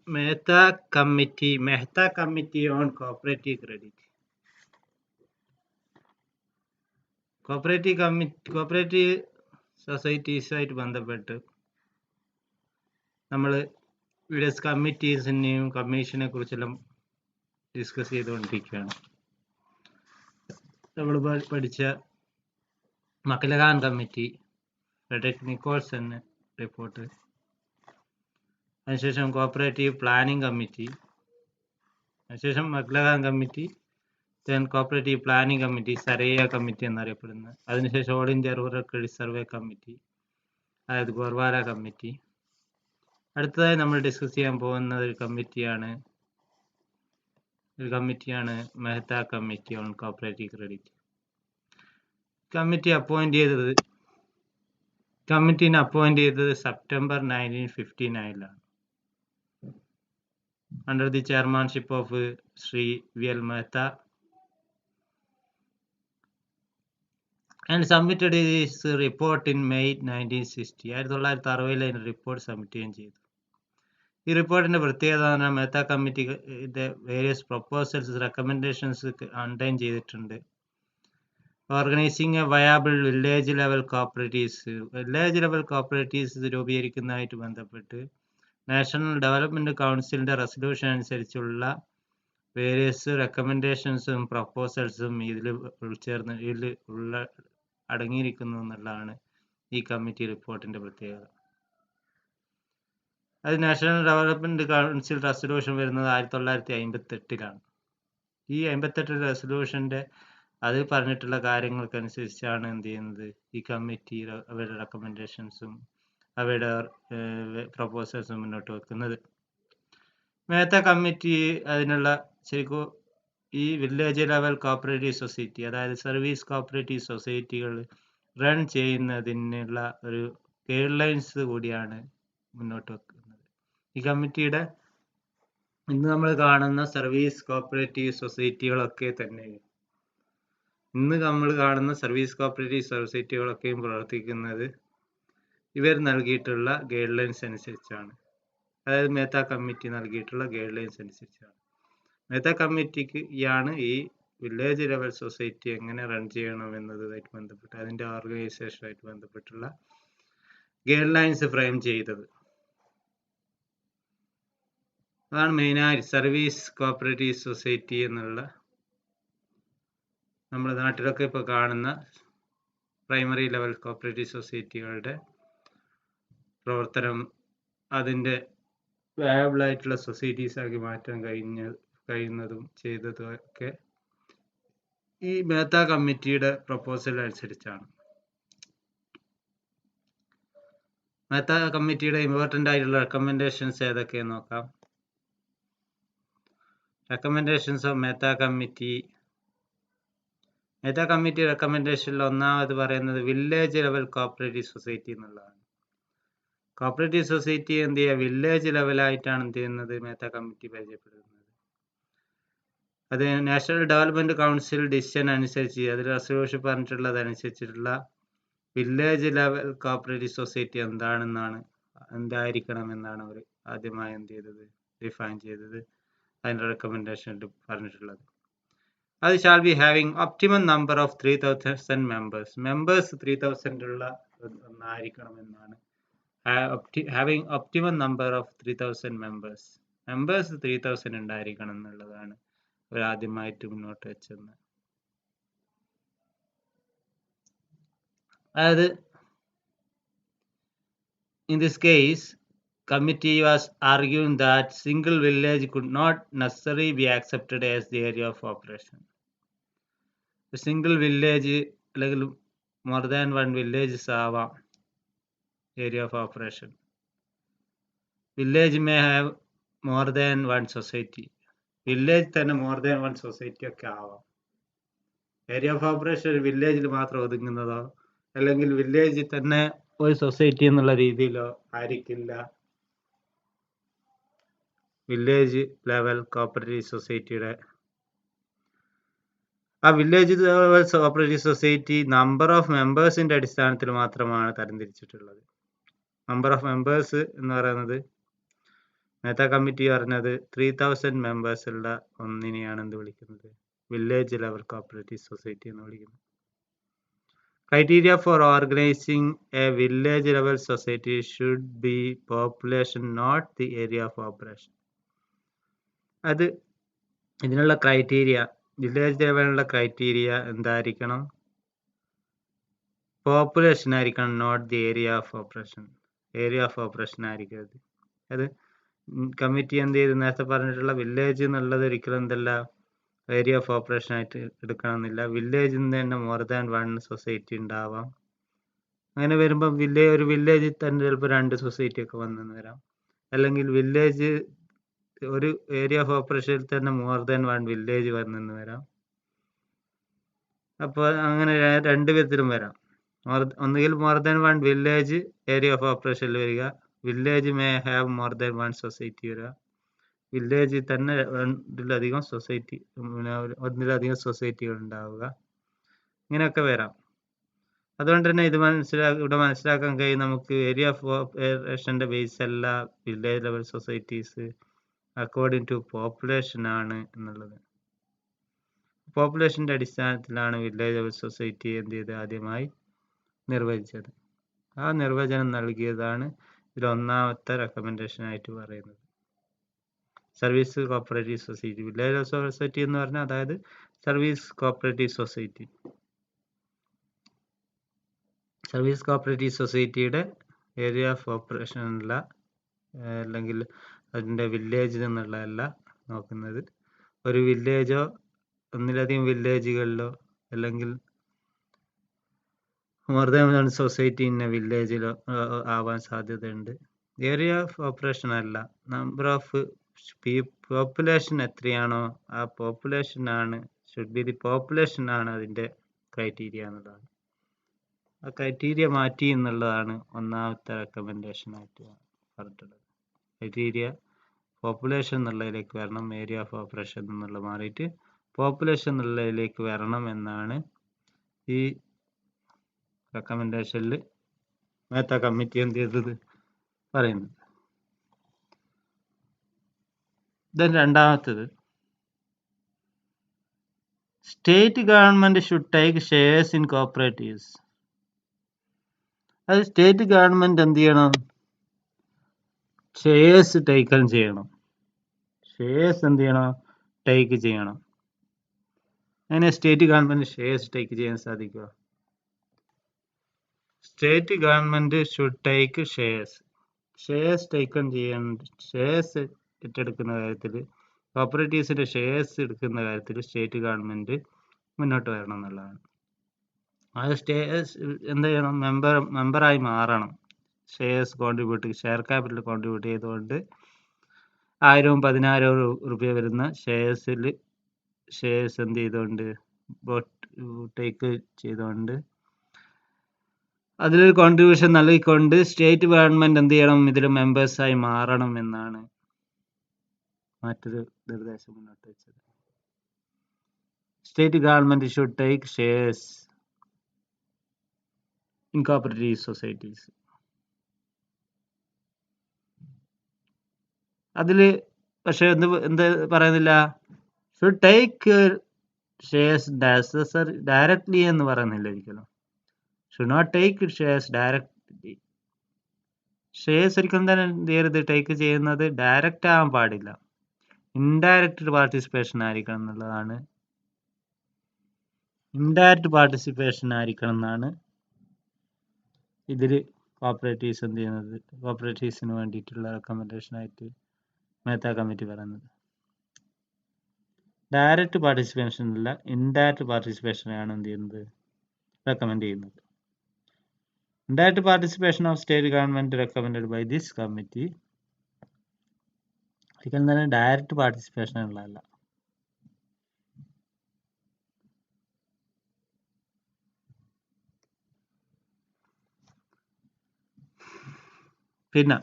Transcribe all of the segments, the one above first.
Mehta Committee on Cooperative Credit. Cooperative സൊസൈറ്റീസായിട്ട് ബന്ധപ്പെട്ട് നമ്മൾ വിവിധ കമ്മിറ്റീസിനെയും കമ്മീഷനെ കുറിച്ചെല്ലാം ഡിസ്കസ് ചെയ്തുകൊണ്ടിരിക്കുകയാണ്. നമ്മൾ പഠിച്ച Maclagan committee, Frederick Nicholson report, അതിനുശേഷം കോപ്പറേറ്റീവ് പ്ലാനിംഗ് കമ്മിറ്റി, അതിനുശേഷം Maclagan committee, cooperative planning committee, Saraiya committee എന്നറിയപ്പെടുന്നത്, അതിനുശേഷം all India rural credit survey committee, അതായത് ഗോർവാല കമ്മിറ്റി. അടുത്തതായി നമ്മൾ ഡിസ്കസ് ചെയ്യാൻ പോകുന്ന ഒരു കമ്മിറ്റിയാണ് Mehta committee on cooperative credit. കമ്മിറ്റീനെ അപ്പോയിന്റ് ചെയ്തത് September 1959 under the chairmanship of Sri V.L. Mehta, and submitted his report in May 1960. 1960 report submit ചെയ്തു. ഈ റിപ്പോർട്ടിന്റെ പ്രത്യേകത മെഹ്ത്ത കമ്മിറ്റിയുടെ വേരിയസ് പ്രൊപ്പോസൽസ്, റെക്കമെൻഡേഷൻസ് കണ്ടെയ്ൻ ചെയ്തിട്ടുണ്ട്. Organising a viable village level cooperatives രൂപീകരിക്കുന്നതായിട്ട് ബന്ധപ്പെട്ട് നാഷണൽ ഡെവലപ്മെന്റ് കൗൺസിലിന്റെ റെസൊല്യൂഷൻ അനുസരിച്ചുള്ള വേരിയസ് റെക്കമെൻഡേഷൻസും പ്രൊപ്പോസൽസും ഇതിൽ അടങ്ങിയിരിക്കുന്നു എന്നുള്ളതാണ് ഈ കമ്മിറ്റി റിപ്പോർട്ടിന്റെ പ്രത്യേകത. അത് നാഷണൽ ഡെവലപ്മെന്റ് കൗൺസിൽ റെസൊല്യൂഷൻ വരുന്നത് 1958 ഈ 58 റെസൊല്യൂഷന്റെ അതിൽ പറഞ്ഞിട്ടുള്ള കാര്യങ്ങൾക്കനുസരിച്ചാണ് എന്ത് ചെയ്യുന്നത്, ഈ കമ്മിറ്റി അവരുടെ റെക്കമെൻഡേഷൻസും അവരുടെ പ്രൊപ്പോസൽസും മുന്നോട്ട് വെക്കുന്നത്. മെഹ്ത്ത കമ്മിറ്റി അതിനുള്ള ശരിക്കും ഈ വില്ലേജ് ലെവൽ കോപ്പറേറ്റീവ് സൊസൈറ്റി, അതായത് സർവീസ് കോപ്പറേറ്റീവ് സൊസൈറ്റികൾ റൺ ചെയ്യുന്നതിനുള്ള ഒരു ഗൈഡ് ലൈൻസ് കൂടിയാണ് മുന്നോട്ട് വെക്കുന്നത്. ഈ കമ്മിറ്റിയുടെ ഇന്ന് നമ്മൾ കാണുന്ന സർവീസ് കോപ്പറേറ്റീവ് സൊസൈറ്റികളൊക്കെ തന്നെ പ്രവർത്തിക്കുന്നത് ഇവർ നൽകിയിട്ടുള്ള ഗൈഡ് ലൈൻസ് അനുസരിച്ചാണ്. അതായത് മെഹ്ത്ത കമ്മിറ്റി നൽകിയിട്ടുള്ള ഗൈഡ് ലൈൻസ് അനുസരിച്ചാണ്. മെഹ്ത്ത കമ്മിറ്റിയാണ് ഈ വില്ലേജ് ലെവൽ സൊസൈറ്റി എങ്ങനെ റൺ ചെയ്യണം എന്നതുമായിട്ട് ബന്ധപ്പെട്ട് അതിൻ്റെ ഓർഗനൈസേഷനുമായിട്ട് ബന്ധപ്പെട്ടുള്ള ഗൈഡ് ലൈൻസ് ഫ്രെയിം ചെയ്തത്. അതാണ് മെയിനായി സർവീസ് കോപ്പറേറ്റീവ് സൊസൈറ്റി എന്നുള്ള നമ്മുടെ നാട്ടിലൊക്കെ ഇപ്പോൾ കാണുന്ന പ്രൈമറി ലെവൽ കോപ്പറേറ്റീവ് സൊസൈറ്റികളുടെ പ്രവർത്തനം അതിൻ്റെ വയബിൾ ആയിട്ടുള്ള സൊസൈറ്റീസ് ആക്കി മാറ്റാൻ കഴിയുന്നതും ചെയ്തതും ഒക്കെ ഈ മെഹ്ത്ത കമ്മിറ്റിയുടെ പ്രപ്പോസൽ അനുസരിച്ചാണ്. മെഹ്ത്ത കമ്മിറ്റിയുടെ ഇമ്പോർട്ടൻ്റ് ആയിട്ടുള്ള റെക്കമെൻഡേഷൻസ് ഏതൊക്കെയെന്ന് നോക്കാം. റെക്കമെൻഡേഷൻസ് ഓഫ് മെഹ്ത്ത കമ്മിറ്റി റെക്കമെൻഡേഷനിൽ ഒന്നാമത് പറയുന്നത് വില്ലേജ് ലെവൽ കോപ്പറേറ്റീവ് സൊസൈറ്റി എന്നുള്ളതാണ്. കോപ്പറേറ്റീവ് സൊസൈറ്റി എന്ത് ചെയ്യുക, വില്ലേജ് ലെവലായിട്ടാണ് എന്ത് ചെയ്യുന്നത്, മെഹ്ത്ത കമ്മിറ്റി പരിചയപ്പെടുന്നത്. അത് നാഷണൽ ഡെവലപ്മെന്റ് കൗൺസിൽ ഡിസിഷൻ അനുസരിച്ച് അതിൽ റെസൊല്യൂഷൻ പറഞ്ഞിട്ടുള്ളത് അനുസരിച്ചിട്ടുള്ള വില്ലേജ് ലെവൽ കോപ്പറേറ്റീവ് സൊസൈറ്റി എന്തായിരിക്കണം എന്നാണ് അവർ ആദ്യമായി എന്ത് ചെയ്തത്, ഡിഫൈൻ ചെയ്തത്, അതിൻ്റെ റെക്കമെൻഡേഷനിൽ പറഞ്ഞിട്ടുള്ളത്. അത് shall be having optimum number of 3000 members 3000 ഉള്ള ഒന്നായിരിക്കണം എന്നാണ്. Having optimum number of 3000 members 3000 ഉണ്ടായിരിക്കണം എന്നുള്ളതാണ് അവർ ആദ്യമായിട്ട് മുന്നോട്ട് വെച്ചത്. അതായത് in this case committee was arguing that single village could not necessarily be accepted as the area of operation. A single village അല്ലെങ്കിൽ more than one villages ആവാം area of operation. Village may have more than one society. Village തന്നെ more than one society ഒക്കെ ആവാം. Area of operation വില്ലേജിൽ മാത്രം ഒതുങ്ങുന്നതോ അല്ലെങ്കിൽ വില്ലേജിൽ തന്നെ ഒരു സൊസൈറ്റി എന്നുള്ള രീതിയിലോ ആയിരിക്കില്ല വില്ലേജ് ലെവൽ കോപ്പറേറ്റീവ് സൊസൈറ്റിയുടെ. ആ village level cooperative society number of മെമ്പേഴ്സിന്റെ അടിസ്ഥാനത്തിൽ മാത്രമാണ് തരംതിരിച്ചിട്ടുള്ളത്. നമ്പർ ഓഫ് മെമ്പേഴ്സ് എന്ന് പറയുന്നത് മേത്ത കമ്മിറ്റി പറഞ്ഞത് 3000 മെമ്പേഴ്സ് ഉള്ള ഒന്നിനെയാണ് എന്ത് വിളിക്കുന്നത്, വില്ലേജ് ലെവൽ കോപ്പറേറ്റീവ് സൊസൈറ്റി എന്ന് വിളിക്കുന്നത്. Criteria for organizing a village level society should be population, not the area of operation. അത് ഇതിനുള്ള ക്രൈറ്റീരിയ, വില്ലേജ് ലെവലിലുള്ള ക്രൈറ്റീരിയ എന്തായിരിക്കണം? പോപ്പുലേഷൻ ആയിരിക്കണം, not the area of operation. Area of operation ആയിരിക്കരുത്. അത് committee എന്ത് ചെയ്ത് നേരത്തെ പറഞ്ഞിട്ടുള്ള വില്ലേജ് എന്നുള്ളത് ഒരിക്കലും എന്തല്ല ഏരിയ ഓഫ് ഓപ്പറേഷൻ ആയിട്ട് എടുക്കണമെന്നില്ല. വില്ലേജിൽ നിന്ന് തന്നെ മോർ ദാൻ 1 സൊസൈറ്റി ഉണ്ടാവാം. അങ്ങനെ വരുമ്പോൾ ഒരു വില്ലേജിൽ തന്നെ ചിലപ്പോൾ 2 സൊസൈറ്റി ഒക്കെ വന്നെന്ന് വരാം. അല്ലെങ്കിൽ വില്ലേജ് ഒരു ഏരിയ ഓഫ് ഓപ്പറേഷനിൽ തന്നെ മോർ ദാൻ 1 വില്ലേജ് വന്നെന്ന് വരാം. അപ്പോൾ അങ്ങനെ 2 വിധത്തിലും വരാം. ഒന്നുകിൽ more than 1 village area of ഓപ്പറേഷനിൽ വരിക, village may have more than 1 society വരിക, വില്ലേജിൽ തന്നെ ഒന്നിലധികം സൊസൈറ്റികൾ ഉണ്ടാവുക, ഇങ്ങനെയൊക്കെ വരാം. അതുകൊണ്ട് തന്നെ ഇവിടെ മനസ്സിലാക്കാൻ കഴിയും നമുക്ക് ഏരിയ ഓഫ് ഓപ്പറേഷൻ്റെ ബേസ് അല്ല village level societies, according to population ആണ് എന്നുള്ളത്. പോപ്പുലേഷൻ്റെ അടിസ്ഥാനത്തിലാണ് വില്ലേജ് ലെവൽ സൊസൈറ്റി എന്ത് ചെയ്ത് ആദ്യമായി നിർവചിച്ചത്. ആ നിർവചനം നൽകിയതാണ് ഇതിൽ ഒന്നാമത്തെ റെക്കമെൻഡേഷൻ ആയിട്ട് പറയുന്നത്. Service cooperative society, village society എന്ന് പറഞ്ഞാൽ അതായത് service cooperative society. Service cooperative സൊസൈറ്റിയുടെ ഏരിയ ഓഫ് ഓപ്പറേഷനുള്ള അല്ലെങ്കിൽ അതിൻ്റെ വില്ലേജിൽ നിന്നുള്ളതല്ല നോക്കുന്നത്. ഒരു വില്ലേജോ ഒന്നിലധികം വില്ലേജുകളിലോ അല്ലെങ്കിൽ മോർ ദാൻ 1 സൊസൈറ്റി ഇന്ന വില്ലേജിലോ ആവാൻ സാധ്യതയുണ്ട്. ഏരിയ ഓഫ് ഓപ്പറേഷൻ അല്ല, നമ്പർ ഓഫ് പോപ്പുലേഷൻ എത്രയാണോ ആ പോപ്പുലേഷൻ ആണ്, ഷുഡ് ബി ദി പോപ്പുലേഷൻ ആണ് അതിൻ്റെ ക്രൈറ്റീരിയ എന്നുള്ളതാണ്. ആ ക്രൈറ്റീരിയ മാറ്റി എന്നുള്ളതാണ് ഒന്നാമത്തെ റെക്കമെൻഡേഷൻ ആയിട്ട് പറഞ്ഞിട്ടുള്ളത്. ക്രൈറ്റീരിയ പോപ്പുലേഷൻ എന്നുള്ളതിലേക്ക് വരണം, ഏരിയ ഓഫ് ഓപ്പറേഷൻ എന്നുള്ള മാറിയിട്ട് പോപ്പുലേഷൻ എന്നുള്ളതിലേക്ക് വരണം എന്നാണ് ഈ റെക്കമെൻഡേഷനിൽ മേത്ത കമ്മിറ്റി എന്ത് ചെയ്തത് പറയുന്നത്. ദെൻ രണ്ടാമത്തത്, state government should take shares in cooperatives. അത് സ്റ്റേറ്റ് ഗവൺമെന്റ് എന്ത് ചെയ്യണം? ഷെയർസ് ടേക്കൺ ചെയ്യണം. ഷെയർസ് എന്ത് ചെയ്യണം? ടേക്ക് ചെയ്യണം. അങ്ങനെ സ്റ്റേറ്റ് ഗവൺമെന്റ് ഷെയർസ് ടേക്ക് ചെയ്യാൻ സാധിക്കുക? State government should take shares taken ചെയ്യാൻ, ഷെയർസ് ഏറ്റെടുക്കുന്ന കാര്യത്തിൽ, കോപ്പറേറ്റീവ്സിന്റെ ഷെയർസ് എടുക്കുന്ന കാര്യത്തിൽ സ്റ്റേറ്റ് ഗവൺമെന്റ് മുന്നോട്ട് വരണം എന്നുള്ളതാണ്. അത് എന്ത് ചെയ്യണം? മെമ്പറായി മാറണം. ഷെയർസ് ഷെയർ ക്യാപിറ്റൽ കോൺട്രിബ്യൂട്ട് ചെയ്തുകൊണ്ട് 1000 10,000 രൂപ വരുന്ന ഷെയർസ് എന്ത് ചെയ്തുകൊണ്ട് ടേക്ക് ചെയ്തുകൊണ്ട് അതിലൊരു കോൺട്രിബ്യൂഷൻ നൽകിക്കൊണ്ട് സ്റ്റേറ്റ് ഗവൺമെന്റ് എന്ത് ചെയ്യണം? ഇതിൽ മെമ്പേഴ്സായി മാറണം എന്നാണ് മറ്റൊരു നിർദ്ദേശം മുന്നോട്ട് വെച്ചത്. State government should take shares in cooperative societies. അതിൽ പക്ഷെ എന്ത് പറയുന്നില്ല? ഷുഡ് ടേക്ക് ഷെയർസ് ഡയറക്ട്ലി എന്ന് പറയുന്നില്ല ഒരിക്കലും. Should not take shares directly. Shares ഒരിക്കലും തന്നെ എന്ത് ചെയ്യരുത്? ടേക്ക് ചെയ്യുന്നത് ഡയറക്റ്റ് ആവാൻ പാടില്ല, ഇൻഡയറക്റ്റ് പാർട്ടിസിപ്പേഷൻ ആയിരിക്കണം എന്നുള്ളതാണ്. ഇൻഡയറക്റ്റ് പാർട്ടിസിപ്പേഷൻ ആയിരിക്കണം എന്നാണ് ഇതിൽ കോപ്പറേറ്റീവ്സ് എന്ത് ചെയ്യുന്നത്, കോപ്പറേറ്റീവ്സിന് വേണ്ടിയിട്ടുള്ള റെക്കമെൻഡേഷൻ ആയിട്ട് മേത്ത കമ്മിറ്റി പറയുന്നത്. ഡയറക്റ്റ് പാർട്ടിസിപ്പേഷൻ അല്ല, ഇൻഡയറക്റ്റ് പാർട്ടിസിപ്പേഷനാണ് എന്ത് ചെയ്യുന്നത്? റെക്കമെൻഡ് ചെയ്യുന്നത്. Indirect participation of state government recommended by this committee. ഒരിക്കലും തന്നെ ഡയറക്റ്റ് പാർട്ടിസിപ്പേഷൻ ഉള്ളതല്ല. പിന്നെ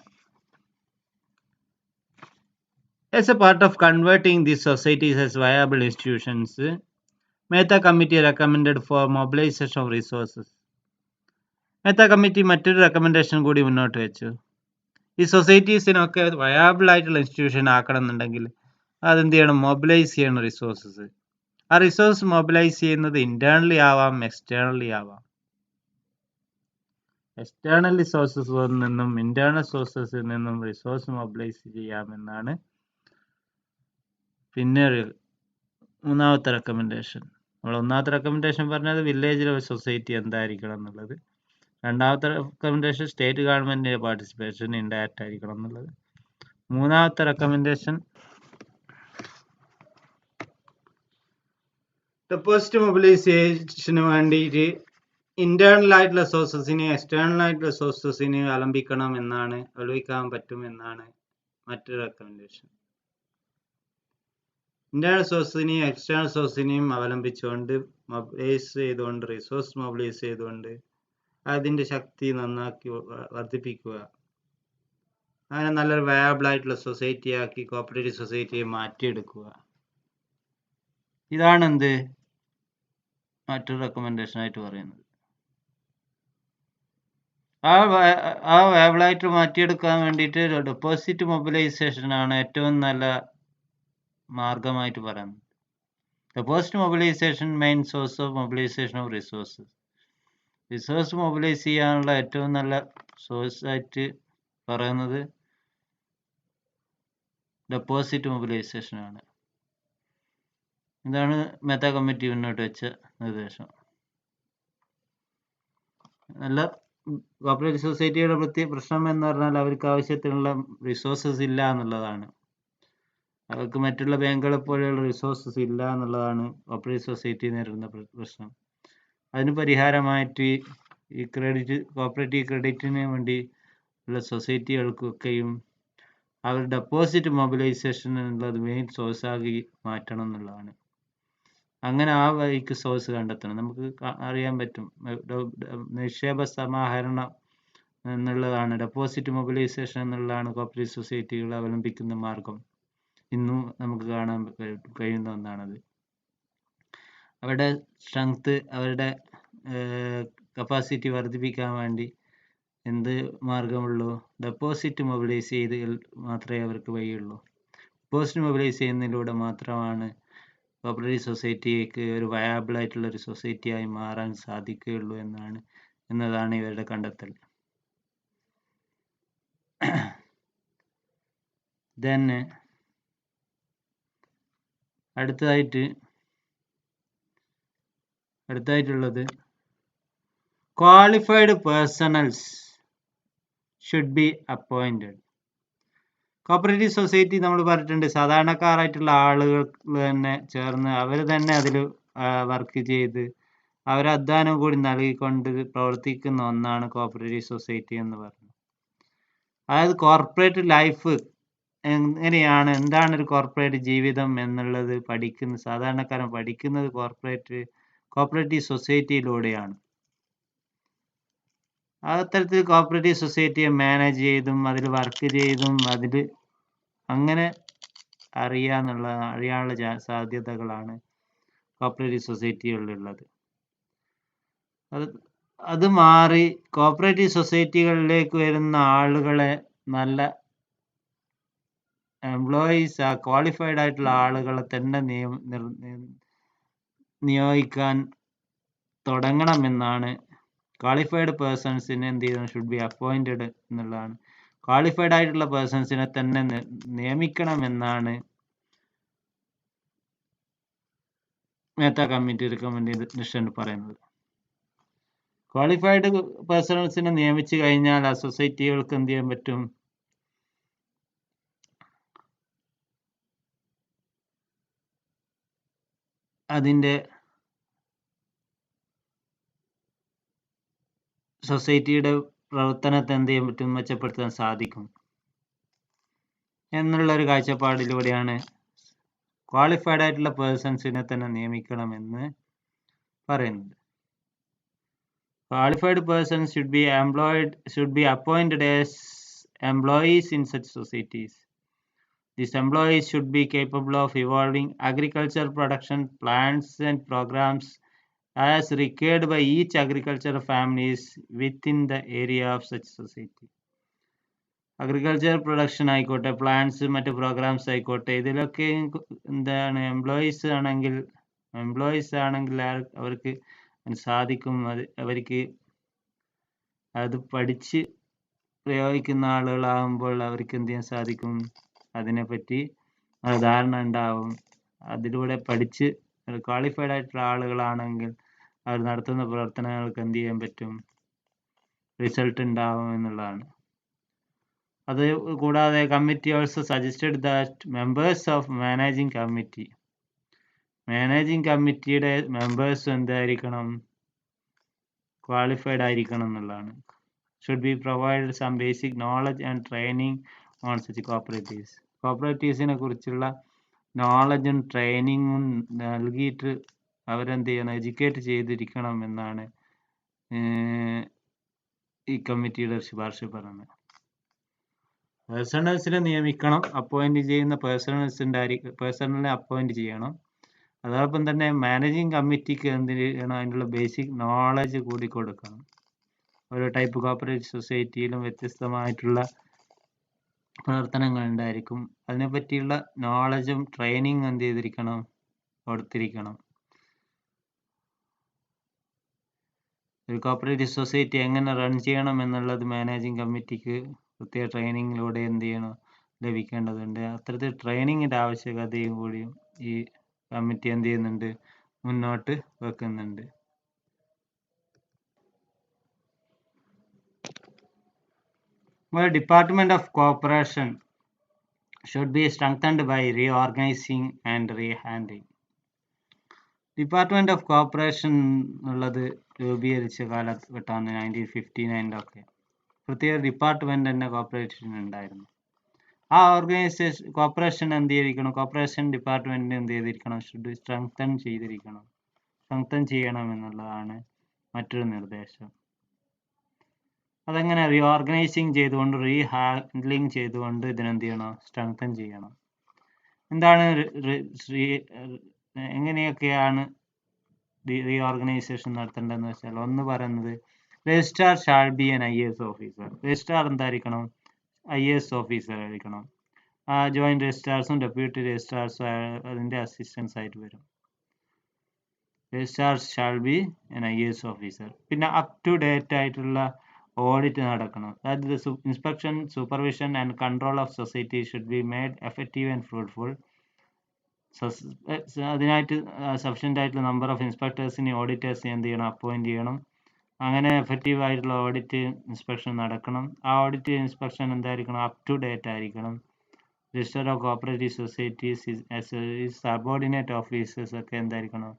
as a part of converting these societies as viable institutions, Mehta committee recommended for mobilization of resources. Mehta committee മറ്റൊരു recommendation കൂടി മുന്നോട്ട് വെച്ചു. ഈ സൊസൈറ്റീസിനൊക്കെ വയാബിൾ ആയിട്ടുള്ള ഇൻസ്റ്റിറ്റ്യൂഷൻ ആക്കണം എന്നുണ്ടെങ്കിൽ അതെന്ത് ചെയ്യണം? മൊബിലൈസ് ചെയ്യണം റിസോഴ്സസ്. ആ റിസോഴ്സ് മൊബിലൈസ് ചെയ്യുന്നത് ഇന്റേണലി ആവാം, എക്സ്റ്റേണലി ആവാം. എക്സ്റ്റേണൽ റിസോഴ്സസിൽ നിന്നും ഇന്റേണൽ സോഴ്സസിൽ നിന്നും റിസോഴ്സ് മൊബിലൈസ് ചെയ്യാമെന്നാണ് പിന്നെ മൂന്നാമത്തെ റെക്കമെൻഡേഷൻ. നമ്മൾ ഒന്നാമത്തെ റെക്കമെൻഡേഷൻ പറഞ്ഞത് വില്ലേജിലെ സൊസൈറ്റി എന്തായിരിക്കണം എന്നുള്ളത്. രണ്ടാമത്തെ റെക്കമെൻഡേഷൻ സ്റ്റേറ്റ് ഗവൺമെന്റിന്റെ പാർട്ടിസിപ്പേഷൻ ഇൻഡയറക്റ്റ് ആയിരിക്കണം എന്നുള്ളത്. മൂന്നാമത്തെ റെക്കമെൻഡേഷൻ ഡെപ്പോസിറ്റ് മൊബിലൈസേഷന് വേണ്ടിയിട്ട് ഇന്റേണൽ ആയിട്ടുള്ള സോഴ്സസിനെയും എക്സ്റ്റേണൽ ആയിട്ടുള്ള സോഴ്സസിനെയും അവലംബിക്കാൻ പറ്റും എന്നാണ് മറ്റൊരു റെക്കമെൻഡേഷൻ. ഇന്റേണൽ സോഴ്സിനെയും എക്സ്റ്റേണൽ സോഴ്സിനെയും അവലംബിച്ചുകൊണ്ട് മൊബിലൈസ് ചെയ്തുകൊണ്ട് റിസോഴ്സ് മൊബിലൈസ് ചെയ്തുകൊണ്ട് അതിന്റെ ശക്തി നന്നാക്കി വർദ്ധിപ്പിക്കുക. അങ്ങനെ നല്ലൊരു വയബിൾ ആയിട്ടുള്ള സൊസൈറ്റി ആക്കി കോപ്പറേറ്റീവ് സൊസൈറ്റിയെ മാറ്റിയെടുക്കുക. ഇതാണ് മറ്റൊരു റെക്കമെൻഡേഷൻ ആയിട്ട് പറയുന്നത്. ആ വയബിളായിട്ട് മാറ്റിയെടുക്കാൻ വേണ്ടിയിട്ട് ഡെപ്പോസിറ്റ് മൊബിലൈസേഷൻ ആണ് ഏറ്റവും നല്ല മാർഗമായിട്ട് പറയുന്നത്. Deposit mobilisation main source of mobilisation of resources. Resource mobilise ചെയ്യാനുള്ള ഏറ്റവും നല്ല സോഴ്സ് ആയിട്ട് പറയുന്നത് ഡെപ്പോസിറ്റ് മൊബിലൈസേഷൻ ആണ്. ഇതാണ് മെത്ത കമ്മിറ്റി മുന്നോട്ട് വെച്ച നിർദ്ദേശം. നല്ല കോപ്പറേറ്റീവ് സൊസൈറ്റിയുടെ പ്രശ്നം എന്ന് പറഞ്ഞാൽ അവർക്ക് ആവശ്യത്തിനുള്ള റിസോഴ്സസ് ഇല്ല എന്നുള്ളതാണ്. അവർക്ക് മറ്റുള്ള ബാങ്കുകളെ പോലെയുള്ള റിസോഴ്സസ് ഇല്ല എന്നുള്ളതാണ് കോപ്പറേറ്റീവ് സൊസൈറ്റി നേരിടുന്ന പ്രശ്നം. അതിന് പരിഹാരമായിട്ട് ഈ കോപ്പറേറ്റീവ് ക്രെഡിറ്റിന് വേണ്ടി ഉള്ള സൊസൈറ്റികൾക്കൊക്കെയും അവർ ഡെപ്പോസിറ്റ് മൊബിലൈസേഷൻ എന്നുള്ളത് മെയിൻ സോഴ്സാക്കി മാറ്റണം എന്നുള്ളതാണ്. അങ്ങനെ ആ വഴിക്ക് സോഴ്സ് കണ്ടെത്തണം. നമുക്ക് അറിയാൻ പറ്റും, നിക്ഷേപ സമാഹരണം എന്നുള്ളതാണ്, ഡെപ്പോസിറ്റ് മൊബിലൈസേഷൻ എന്നുള്ളതാണ് കോപ്പറേറ്റീവ് സൊസൈറ്റികൾ അവലംബിക്കുന്ന മാർഗം. ഇന്നും നമുക്ക് കാണാൻ കഴിയുന്ന ഒന്നാണത്. അവരുടെ സ്ട്രെങ്ത്, അവരുടെ കപ്പാസിറ്റി വർദ്ധിപ്പിക്കാൻ വേണ്ടി എന്ത് മാർഗമുള്ളൂ? ഡെപ്പോസിറ്റ് മൊബിലൈസ് ചെയ്ത് മാത്രമേ അവർക്ക് വഴിയുള്ളൂ. ഡെപ്പോസിറ്റ് മൊബിലൈസ് ചെയ്യുന്നതിലൂടെ മാത്രമാണ് കോപ്പറേറ്റീവ് സൊസൈറ്റിക്ക് ഒരു വയബിൾ ആയിട്ടുള്ള ഒരു സൊസൈറ്റിയായി മാറാൻ സാധിക്കുകയുള്ളൂ എന്നതാണ് ഇവരുടെ കണ്ടെത്തൽ. ദെൻ അടുത്തായിട്ടുള്ളത് qualified personnels should be appointed. Cooperative society നമ്മൾ പറഞ്ഞിട്ടുണ്ട്, സാധാരണക്കാരായിട്ടുള്ള ആളുകൾ തന്നെ ചേർന്ന് അവർ തന്നെ അതിൽ വർക്ക് ചെയ്ത് അവരെ അധ്വാനം കൂടി നൽകിക്കൊണ്ട് പ്രവർത്തിക്കുന്ന ഒന്നാണ് കോപ്പറേറ്റീവ് സൊസൈറ്റി എന്ന് പറയുന്നത്. അതായത് കോർപ്പറേറ്റ് ലൈഫ് എങ്ങനെയാണ്, എന്താണ് ഒരു കോർപ്പറേറ്റ് ജീവിതം എന്നുള്ളത് സാധാരണക്കാരൻ പഠിക്കുന്നത് കോപ്പറേറ്റീവ് സൊസൈറ്റിയിലൂടെയാണ്. അത്തരത്തിൽ കോപ്പറേറ്റീവ് സൊസൈറ്റിയെ മാനേജ് ചെയ്തും അതിൽ വർക്ക് ചെയ്തും അതിൽ അങ്ങനെ അറിയാനുള്ള സാധ്യതകളാണ് കോപ്പറേറ്റീവ് സൊസൈറ്റികളിലുള്ളത്. അത് മാറി കോപ്പറേറ്റീവ് സൊസൈറ്റികളിലേക്ക് വരുന്ന ആളുകളെ നല്ല എംപ്ലോയീസ്, ക്വാളിഫൈഡ് ആയിട്ടുള്ള ആളുകളെ തന്നെ നിയോഗിക്കാൻ തുടങ്ങണമെന്നാണ്. ക്വാളിഫൈഡ് പേഴ്സൺസിനെ എന്ത് ചെയ്യണം? ഷുഡ് ബി അപ്പോയിന്റഡ് എന്നുള്ളതാണ്. ക്വാളിഫൈഡ് ആയിട്ടുള്ള പേഴ്സൺസിനെ തന്നെ നിയമിക്കണമെന്നാണ് മേത്ത കമ്മിറ്റി റെക്കമെൻഡേഷൻ പറയുന്നത്. ക്വാളിഫൈഡ് പേഴ്സൺസിനെ നിയമിച്ചു കഴിഞ്ഞാൽ ആ സൊസൈറ്റികൾക്ക് എന്ത് ചെയ്യാൻ പറ്റും? അതിൻ്റെ സൊസൈറ്റിയുടെ പ്രവർത്തനത്തെ എന്ത് ചെയ്യാൻ പറ്റും? മെച്ചപ്പെടുത്താൻ സാധിക്കും എന്നുള്ളൊരു കാഴ്ചപ്പാടിലൂടെയാണ് ക്വാളിഫൈഡ് ആയിട്ടുള്ള പേഴ്സൺസിനെ തന്നെ നിയമിക്കണമെന്ന് പറയുന്നത്. Qualified persons should be appointed as employees in such societies. These employees should be capable of evolving agricultural production plans and programs as required by each agricultural families within the area of such society. Agriculture production ആയിക്കോട്ടെ, plans, മറ്റ് programmes ആയിക്കോട്ടെ, ഇതിലൊക്കെ എന്താണ് employees ആണെങ്കിൽ അവർക്ക് സാധിക്കും. അവർക്ക് അത് പഠിച്ച് പ്രയോഗിക്കുന്ന ആളുകളാകുമ്പോൾ അവർക്ക് എന്ത് ചെയ്യാൻ സാധിക്കും, അതിനെപ്പറ്റി ധാരണ ഉണ്ടാവും. അതിലൂടെ പഠിച്ച് ക്വാളിഫൈഡ് ആയിട്ടുള്ള ആളുകളാണെങ്കിൽ അവർ നടത്തുന്ന പ്രവർത്തനങ്ങൾക്ക് എന്ത് ചെയ്യാൻ പറ്റും, റിസൾട്ട് ഉണ്ടാവും എന്നുള്ളതാണ്. അത് കൂടാതെ committee also suggested that members of managing കമ്മിറ്റിയുടെ മെമ്പേഴ്സ് എന്തായിരിക്കണം, ക്വാളിഫൈഡ് ആയിരിക്കണം എന്നുള്ളതാണ്. should be provided some basic knowledge and training on such കോപ്പറേറ്റീവ്സിനെ കുറിച്ചുള്ള നോളജും ട്രെയിനിങ്ങും നൽകിയിട്ട് അവരെന്ത് ചെയ്യണം, എഡ്യൂക്കേറ്റ് ചെയ്തിരിക്കണം എന്നാണ് ഈ കമ്മിറ്റിയുടെ ശുപാർശ പറയുന്നത്. പേഴ്സണൽസിനെ നിയമിക്കണം, അപ്പോയിന്റ് ചെയ്യുന്ന പേഴ്സണലിനെ അപ്പോയിന്റ് ചെയ്യണം. അതോടൊപ്പം തന്നെ മാനേജിങ് കമ്മിറ്റിക്ക് എന്ത് ചെയ്യണം, അതിനുള്ള ബേസിക് നോളജ് കൂടി കൊടുക്കണം. ഓരോ ടൈപ്പ് കോപ്പറേറ്റീവ് സൊസൈറ്റിയിലും വ്യത്യസ്തമായിട്ടുള്ള പ്രവർത്തനങ്ങൾ ഉണ്ടായിരിക്കും. അതിനെപ്പറ്റിയുള്ള നോളജും ട്രെയിനിങ് എന്ത് ചെയ്തിരിക്കണം, കൊടുത്തിരിക്കണം. ഒരു കോപ്പറേറ്റീവ് സൊസൈറ്റി എങ്ങനെ റൺ ചെയ്യണം എന്നുള്ളത് മാനേജിങ് കമ്മിറ്റിക്ക് പ്രത്യേക ട്രെയിനിങ്ങിലൂടെ എന്ത് ചെയ്യണം, ലഭിക്കേണ്ടതുണ്ട്. അത്തരത്തിൽ ട്രെയിനിങ്ങിൻ്റെ ആവശ്യകതയും കൂടിയും ഈ കമ്മിറ്റി എന്ത് ചെയ്യുന്നുണ്ട്, മുന്നോട്ട് വെക്കുന്നുണ്ട്. Department of Cooperation should be strengthened by reorganizing and rehandling. Department of cooperation എന്നുള്ളത് രൂപീകരിച്ച കാലഘട്ടമാണ് 1959 പ്രത്യേക ഡിപ്പാർട്ട്മെന്റ് തന്നെ കോപ്പറേഷൻ ഉണ്ടായിരുന്നു. ആ ഓർഗനൈസേഷൻ കോപ്പറേഷൻ എന്ത് ചെയ്തിരിക്കണം, കോപ്പറേഷൻ ഡിപ്പാർട്ട്മെന്റിന് എന്ത് ചെയ്തിരിക്കണം, സ്ട്രെങ്തൻ ചെയ്യണം എന്നുള്ളതാണ് മറ്റൊരു നിർദ്ദേശം. അതെങ്ങനെ, റീഓർഗനൈസിങ് ചെയ്തുകൊണ്ട്, റീഹാൻഡ്ലിങ് ചെയ്തുകൊണ്ട് ഇതിനെന്ത് ചെയ്യണം, സ്ട്രെങ്തൻ ചെയ്യണം. എന്താണ് എങ്ങനെയൊക്കെയാണ് റീഓർഗനൈസേഷൻ നടത്തേണ്ടതെന്ന് വെച്ചാൽ, ഒന്ന് പറയുന്നത് registrar shall be an IAS officer. Registrar എന്തായിരിക്കണം, IAS ഓഫീസർ ആയിരിക്കണം. ജോയിന്റ് രജിസ്ട്രാർസും ഡെപ്യൂട്ടി രജിസ്ട്രാർസും അതിൻ്റെ അസിസ്റ്റൻസ് ആയിട്ട് വരും. Registrar shall be an IAS officer. പിന്നെ അപ് ടു ഡേറ്റ് ആയിട്ടുള്ള ഓഡിറ്റ് നടക്കണം. അതായത് inspection, supervision and control of society should be made effective and fruitful. അതിനായിട്ട് സഫിഷ്യൻ്റ് ആയിട്ടുള്ള നമ്പർ ഓഫ് ഇൻസ്പെക്ടേഴ്സിനെ, ഓഡിറ്റേഴ്സിനെ എന്ത് ചെയ്യണം, അപ്പോയിന്റ് ചെയ്യണം. അങ്ങനെ എഫക്റ്റീവ് ആയിട്ടുള്ള ഓഡിറ്റ് ഇൻസ്പെക്ഷൻ നടക്കണം. ആ ഓഡിറ്റ് ഇൻസ്പെക്ഷൻ എന്തായിരിക്കണം, അപ് ടു ഡേറ്റ് ആയിരിക്കണം. Register of cooperative societies subordinate officers ഒക്കെ എന്തായിരിക്കണം,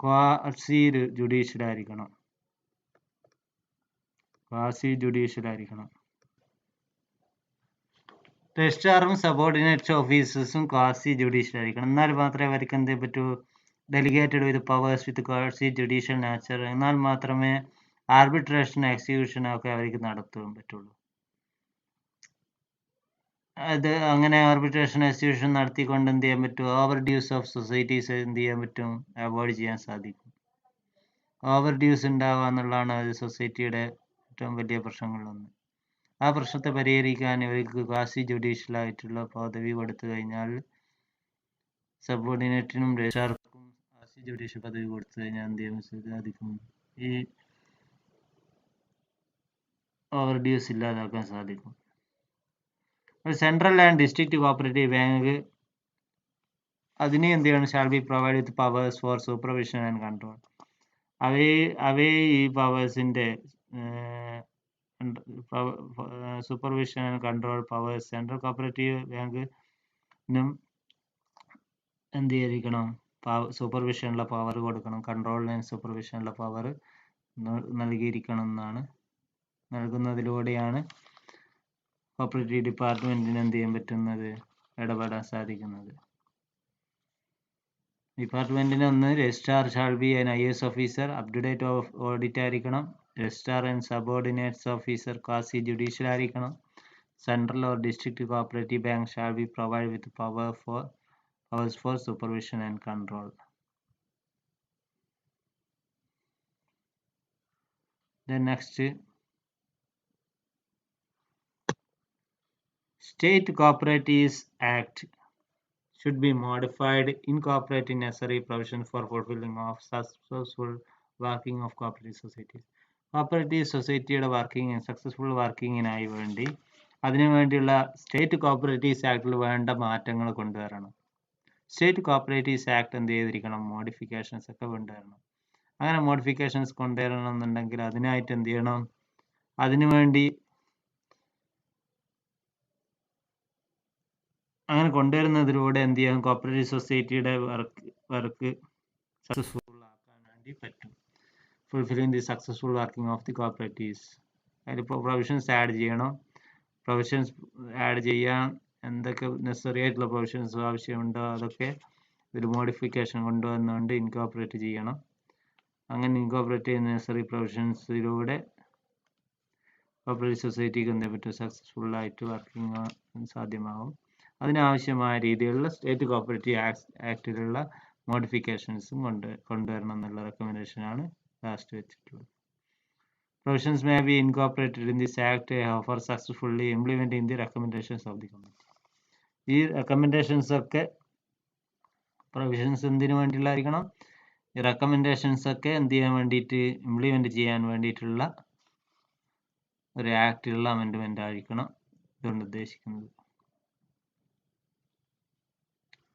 ക്വാസി ജുഡീഷ്യൽ ആയിരിക്കണം. രജിസ്ട്രാറും സബോർഡിനേറ്റ് ഓഫീസേഴ്സും ക്വാസി ജുഡീഷ്യൽ ആയിരിക്കണം. എന്നാൽ മാത്രമേ അവർക്ക് എന്ത് പറ്റൂ, ഡെലിഗേറ്റഡ് വിത്ത് പവേഴ്സ് വിത്ത് ക്വാസി ജുഡീഷ്യൽ നാച്ചർ. എന്നാൽ മാത്രമേ ആർബിട്രേഷൻ, എക്സിക്യൂഷനും ഒക്കെ അവർക്ക് നടത്താൻ പറ്റുള്ളൂ. അത് അങ്ങനെ ആർബിട്രേഷൻ, എക്സിക്യൂഷൻ നടത്തിക്കൊണ്ട് എന്ത് ചെയ്യാൻ പറ്റും, ഓവർ ഡ്യൂസ് ഓഫ് സൊസൈറ്റീസ് എന്ത് ചെയ്യാൻ പറ്റും, അവോയ്ഡ് ചെയ്യാൻ സാധിക്കും. ഓവർ ഡ്യൂസ് ഉണ്ടാവുക എന്നുള്ളതാണ് അത് സൊസൈറ്റിയുടെ ഏറ്റവും വലിയ പ്രശ്നങ്ങളിലൊന്ന്. ആ പ്രശ്നത്തെ പരിഹരിക്കാൻ ഇവർക്ക് ക്വാസി ജുഡീഷ്യൽ ആയിട്ടുള്ള പദവി കൊടുത്തു കഴിഞ്ഞാൽ, സബോർഡിനേറ്റിനും രജിസ്ട്രാർക്കും ക്വാസി ജുഡീഷ്യൽ പദവി കൊടുത്തു കഴിഞ്ഞാൽ എന്ത് ചെയ്യാൻ സാധിക്കും, ഈ ഓവർ ഡ്യൂസ് ഇല്ലാതാക്കാൻ സാധിക്കും. Central and district cooperative bank അതിനെ എന്ത് ചെയ്യണം, shall be provide with powers for supervision and control. അവയെ ഈ പവേഴ്സിൻ്റെ supervision and control powers central cooperative ബാങ്കിനും എന്ത് ചെയ്തിരിക്കണം, സൂപ്പർവിഷനുള്ള പവർ കൊടുക്കണം, കൺട്രോളിന് സൂപ്പർവിഷനുള്ള പവർ നൽകിയിരിക്കണം എന്നാണ്. നൽകുന്നതിലൂടെയാണ് കോപ്പറേറ്റീവ് ഡിപ്പാർട്ട്മെന്റിന് എന്ത് ചെയ്യാൻ പറ്റുന്നത്, ഇടപെടാൻ സാധിക്കുന്നത്. ഡിപ്പാർട്ട്മെന്റിന് ഒന്ന്, registrar shall be an IAS officer, up to date audit ആയിരിക്കണം. Registrar and subordinates officer quasi judicial ആയിരിക്കണം. Central or district cooperative bank shall be provide with powers for supervision and control. Then next, State Cooperatives Act should be modified, incorporating necessary provisions for fulfilling of successful working of cooperative societies. Cooperative സൊസൈറ്റിയുടെ successful വർക്കിങ്ങിനായി വേണ്ടി അതിനു വേണ്ടിയുള്ള state cooperatives ആക്ടിൽ വേണ്ട മാറ്റങ്ങൾ കൊണ്ടുവരണം. State cooperatives act എന്ത് ചെയ്തിരിക്കണം? Modifications ഒക്കെ കൊണ്ടുവരണം. അങ്ങനെ മോഡിഫിക്കേഷൻസ് കൊണ്ടുവരണം എന്നുണ്ടെങ്കിൽ അതിനായിട്ട് എന്ത് ചെയ്യണം? അതിനുവേണ്ടി അങ്ങനെ കൊണ്ടുവരുന്നതിലൂടെ എന്ത് ചെയ്യാം? കോപ്പറേറ്റീവ് സൊസൈറ്റിയുടെ വർക്ക് സക്സസ്ഫുൾ ആക്കാൻ വേണ്ടി പറ്റും. Fulfilling the successful working of the cooperatives. അതിലിപ്പോൾ പ്രൊവിഷൻസ് ആഡ് ചെയ്യണം. പ്രൊവിഷൻസ് ആഡ് ചെയ്യാൻ എന്തൊക്കെ നെസസറി ആയിട്ടുള്ള പ്രൊവിഷൻസ് ആവശ്യമുണ്ടോ അതൊക്കെ ഇതിൽ മോഡിഫിക്കേഷൻ കൊണ്ടുവന്നുകൊണ്ട് ഇൻകോപ്പറേറ്റ് ചെയ്യണം. അങ്ങനെ ഇൻകോപ്പറേറ്റ് ചെയ്യുന്ന നെസസറി പ്രൊവിഷൻസിലൂടെ കോപ്പറേറ്റീവ് സൊസൈറ്റിക്ക് എന്ത് പറ്റും? സക്സസ്ഫുള്ളായിട്ട് വർക്കിംഗ് സാധ്യമാവും. അതിനാവശ്യമായ രീതിയിലുള്ള സ്റ്റേറ്റ് കോപ്പറേറ്റീവ് ആക്ടിലുള്ള മോഡിഫിക്കേഷൻസും കൊണ്ടുവരണം എന്നുള്ള റെക്കമെൻഡേഷനാണ് ലാസ്റ്റ് വെച്ചിട്ടുള്ളത്. Provisions may be incorporated in this act for successfully implementing the recommendations of the committee. ഈ റെക്കമെൻഡേഷൻസ് ഒക്കെ പ്രൊവിഷൻസ് എന്തിനു വേണ്ടിയുള്ളതായിരിക്കണം? ഈ റെക്കമെൻഡേഷൻസ് ഒക്കെ എന്ത് ചെയ്യാൻ വേണ്ടിയിട്ട്, ഇംപ്ലിമെന്റ് ചെയ്യാൻ വേണ്ടിയിട്ടുള്ള ഒരു ആക്ടിലുള്ള അമെൻഡ്മെന്റ് ആയിരിക്കണം ഇതുകൊണ്ട് ഉദ്ദേശിക്കുന്നത്.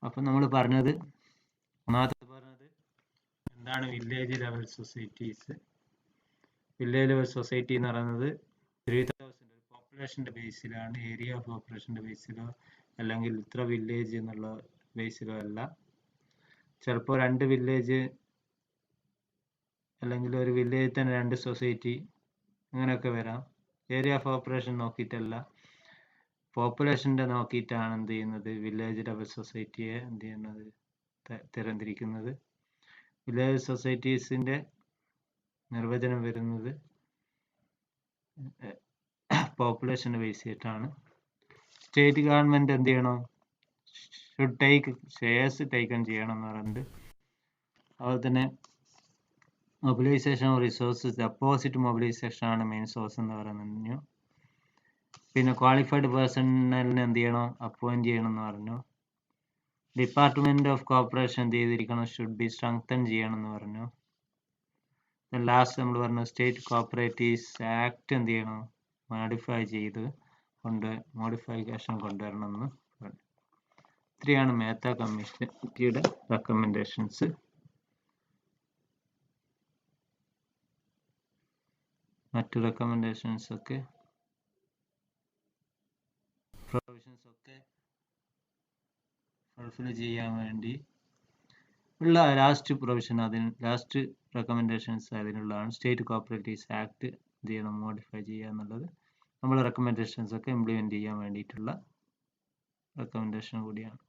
അപ്പം നമ്മൾ പറഞ്ഞത് ഒന്നാമത്തെ പറഞ്ഞത് എന്താണ് village level societies. Village level society എന്ന് പറയുന്നത് 3000 പോപ്പുലേഷൻ്റെ ബേസിലാണ്, ഏരിയ ഓഫ് പോപ്പുലേഷൻ്റെ ബേസിലോ അല്ലെങ്കിൽ ഇത്ര വില്ലേജ് എന്നുള്ള ബേസിലോ അല്ല. ചിലപ്പോൾ 2 വില്ലേജ് അല്ലെങ്കിൽ ഒരു വില്ലേജ് തന്നെ 2 സൊസൈറ്റി അങ്ങനെയൊക്കെ വരാം. ഏരിയ ഓഫ് പോപ്പുലേഷൻ നോക്കിയിട്ടല്ല, പോപ്പുലേഷൻ്റെ നോക്കിയിട്ടാണ് എന്ത് ചെയ്യുന്നത്? വില്ലേജ് ലെവൽ സൊസൈറ്റിയെ എന്ത് ചെയ്യുന്നത്? തരംതിരിക്കുന്നത്. വില്ലേജ് സൊസൈറ്റീസിൻ്റെ നിർവചനം വരുന്നത് പോപ്പുലേഷനെ ബേസ് ചെയ്തിട്ടാണ്. സ്റ്റേറ്റ് ഗവൺമെന്റ് എന്ത് ചെയ്യണം? ഷുഡ് ടേക്ക് ഷെയർസ് ടേക്കൺ ചെയ്യണം എന്ന് പറയുന്നത്. അതുപോലെ തന്നെ mobilisation of resources, deposit mobilisation ആണ് മെയിൻ സോഴ്സ് എന്ന് പറഞ്ഞു. പിന്നെ ക്വാളിഫൈഡ് പേഴ്സണലിനെ എന്ത് ചെയ്യണം? അപ്പോയിന്റ് ചെയ്യണം എന്ന് പറഞ്ഞു. ഡിപ്പാർട്ട്മെന്റ് ഓഫ് കോർപ്പറേഷൻ എന്ത് ചെയ്തിരിക്കണം? ഷുഡ് ബി സ്ട്രെങ്തൻ ചെയ്യണം എന്ന് പറഞ്ഞു. ലാസ്റ്റ് നമ്മൾ പറഞ്ഞു സ്റ്റേറ്റ് കോപ്പറേറ്റീവ്സ് ആക്ട് എന്ത് ചെയ്യണം? മോഡിഫൈ ചെയ്ത് മോഡിഫിക്കേഷൻ കൊണ്ടുവരണം എന്ന് പറഞ്ഞു. ഇത്രയാണ് മേത്ത കമ്മിറ്റിയുടെ റെക്കമെൻഡേഷൻസ്. മറ്റു റെക്കമെൻഡേഷൻസ് ഒക്കെ പ്രൊവിഷൻസ് ഒക്കെ ഫുൾഫിൽ ചെയ്യാൻ വേണ്ടി ഉള്ള ലാസ്റ്റ് പ്രൊവിഷൻ, ലാസ്റ്റ് റെക്കമെൻഡേഷൻസ് അതിനുള്ളതാണ്. സ്റ്റേറ്റ് കോപ്പറേറ്റീവ്സ് ആക്ട് എന്ത് ചെയ്യണം? മോഡിഫൈ ചെയ്യുക എന്നുള്ളത് നമ്മൾ റെക്കമെൻഡേഷൻസ് ഒക്കെ ഇംപ്ലിമെന്റ് ചെയ്യാൻ വേണ്ടിയിട്ടുള്ള റെക്കമെൻഡേഷൻ കൂടിയാണ്.